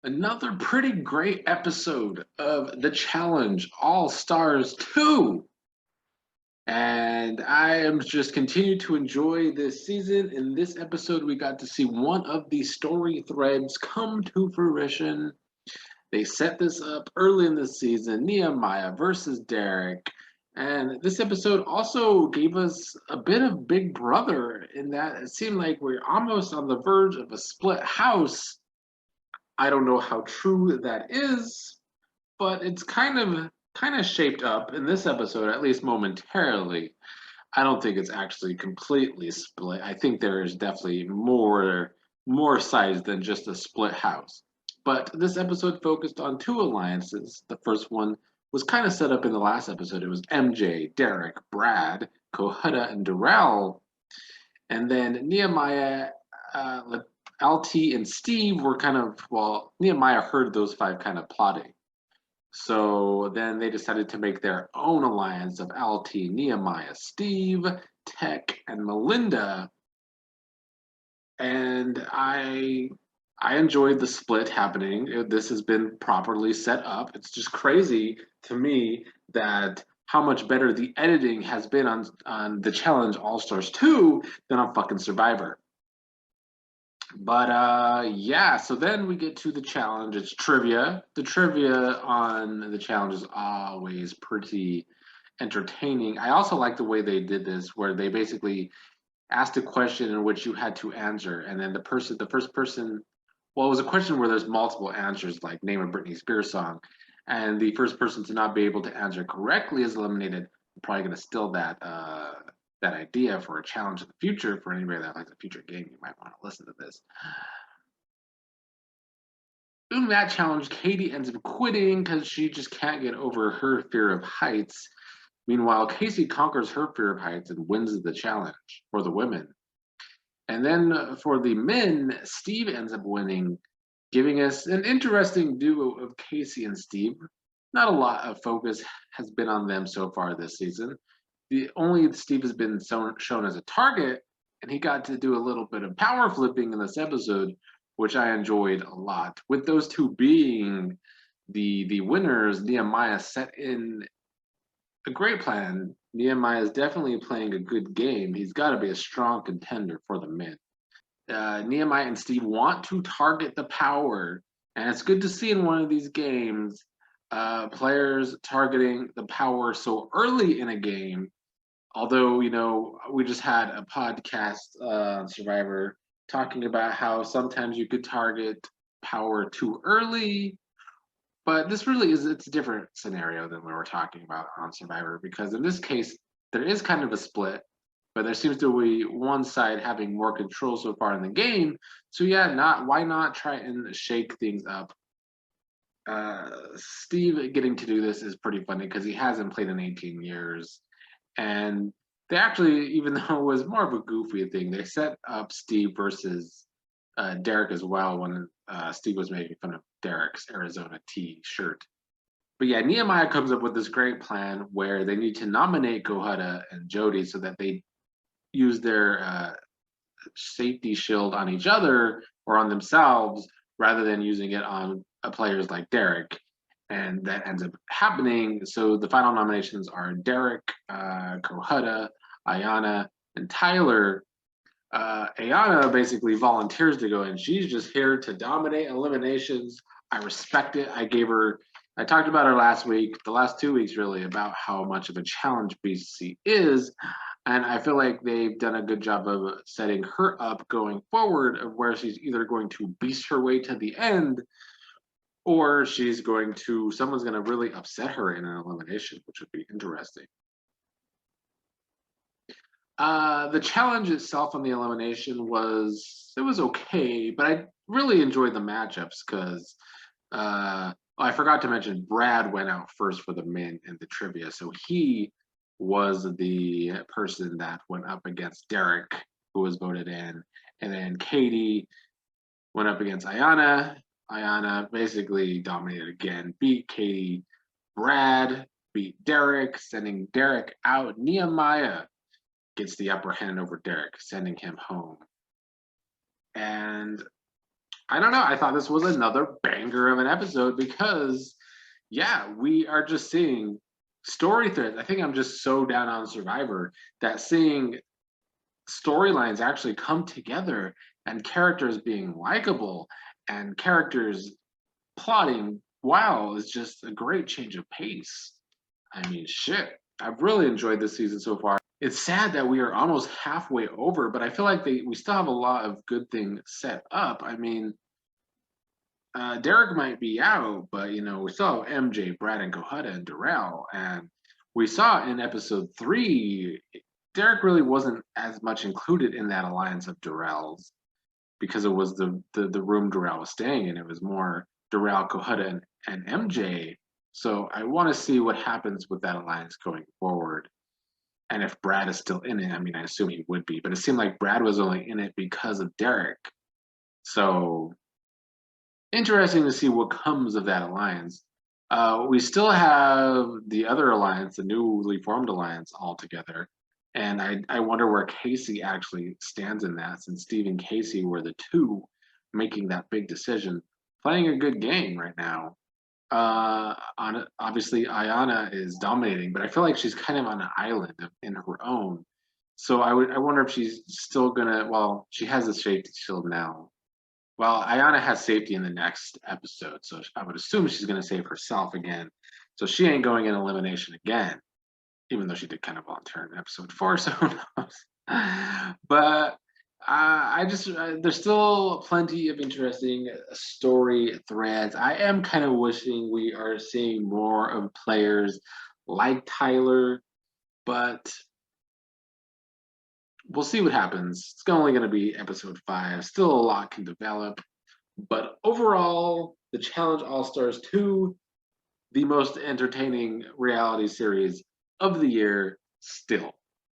Another pretty great episode of The Challenge All Stars 2. And I am just continue to enjoy this season. In this episode, we got to see one of the story threads come to fruition. They set this up early in the season, Nehemiah versus Derek. And this episode also gave us a bit of Big Brother in that it seemed like we're almost on the verge of a split house. I don't know how true that is, but it's kind of shaped up in this episode, at least momentarily. I don't think it's actually completely split. I think there is definitely more sides than just a split house. But this episode focused on two alliances. The first one was kind of set up in the last episode. It was MJ, Derek, Brad, Kohutta, and Darrell. And then Nehemiah, LT, and Steve were Nehemiah heard those five kind of plotting. So then they decided to make their own alliance of LT, Nehemiah, Steve, Tech, and Melinda. And I enjoyed the split happening. This has been properly set up. It's just crazy to me that how much better the editing has been on the Challenge All Stars 2 than on fucking Survivor. But yeah, so then we get to the challenge. It's trivia. The trivia on the challenge is always pretty entertaining. I also like the way they did this, where they basically asked a question in which you had to answer, and then the first person, well, it was a question where there's multiple answers, like name a Britney Spears song, and the first person to not be able to answer correctly is eliminated. I'm probably going to steal that idea for a challenge in the future. For anybody that likes a future game, you might want to listen to this. Doing that challenge, Katie ends up quitting because she just can't get over her fear of heights. Meanwhile, Casey conquers her fear of heights and wins the challenge for the women. And then for the men, Steve ends up winning, giving us an interesting duo of Casey and Steve. Not a lot of focus has been on them so far this season. The only Steve has been shown as a target, and he got to do a little bit of power flipping in this episode, which I enjoyed a lot. With those two being the winners, Nehemiah set in a great plan. Nehemiah is definitely playing a good game. He's got to be a strong contender for the men. Nehemiah and Steve want to target the power, and it's good to see in one of these games players targeting the power so early in a game. Although, we just had a podcast Survivor talking about how sometimes you could target power too early, but this really is it's a different scenario than we were talking about on Survivor, because in this case there is kind of a split, but there seems to be one side having more control so far in the game. So yeah, not why not try and shake things up. Steve getting to do this is pretty funny because he hasn't played in 18 years, and they actually, even though it was more of a goofy thing, they set up Steve versus Derek as well when Steve was making fun of Derek's Arizona T-shirt. But yeah, Nehemiah comes up with this great plan where they need to nominate Kohutta and Jody so that they use their safety shield on each other or on themselves rather than using it on players like Derek. And that ends up happening. So the final nominations are Derek, Kohutta, Ayana, and Tyler. Ayana basically volunteers to go in. She's just here to dominate eliminations. I respect it. I talked about her last week, the last 2 weeks really, about how much of a challenge BC is. And I feel like they've done a good job of setting her up going forward, of where she's either going to beast her way to the end, or someone's going to really upset her in an elimination, which would be interesting. The challenge itself on the elimination was okay, but I really enjoyed the matchups because I forgot to mention Brad went out first for the men in the trivia, so he was the person that went up against Derek, who was voted in, and then Katie went up against Ayana. Ayana basically dominated again, beat Katie. Brad beat Derek, sending Derek out. Nehemiah gets the upper hand over Derek, sending him home. And I don't know. I thought this was another banger of an episode because, yeah, we are just seeing story threads. I think I'm just so down on Survivor that seeing storylines actually come together and characters being likable and characters plotting wow is just a great change of pace. I mean, shit. I've really enjoyed this season so far. It's sad that we are almost halfway over, but I feel like we still have a lot of good things set up. I mean, Derek might be out, but we still have MJ, Brad, and Cohutta and Darrell, and we saw in episode 3, Derek really wasn't as much included in that alliance of Darrell's because it was the room Darrell was staying in. It was more Darrell, Cohutta, and MJ. So I want to see what happens with that alliance going forward. And if Brad is still in it, I mean, I assume he would be, but it seemed like Brad was only in it because of Derek. So interesting to see what comes of that alliance. We still have the other alliance, the newly formed alliance, all together. And I wonder where Casey actually stands in that, since Steve and Casey were the two making that big decision, playing a good game right now. Obviously, Ayana is dominating, but I feel like she's kind of on an island in her own. So I wonder if she's still gonna. Well, she has a safety shield now, well, Ayana has safety in the next episode, so I would assume she's going to save herself again. So she ain't going in elimination again, even though she did kind of volunteer in episode 4, so who knows? But there's still plenty of interesting story threads. I am kind of wishing we are seeing more of players like Tyler, but we'll see what happens. It's only going to be episode 5. Still a lot can develop. But overall, the Challenge All Stars 2, the most entertaining reality series of the year, still.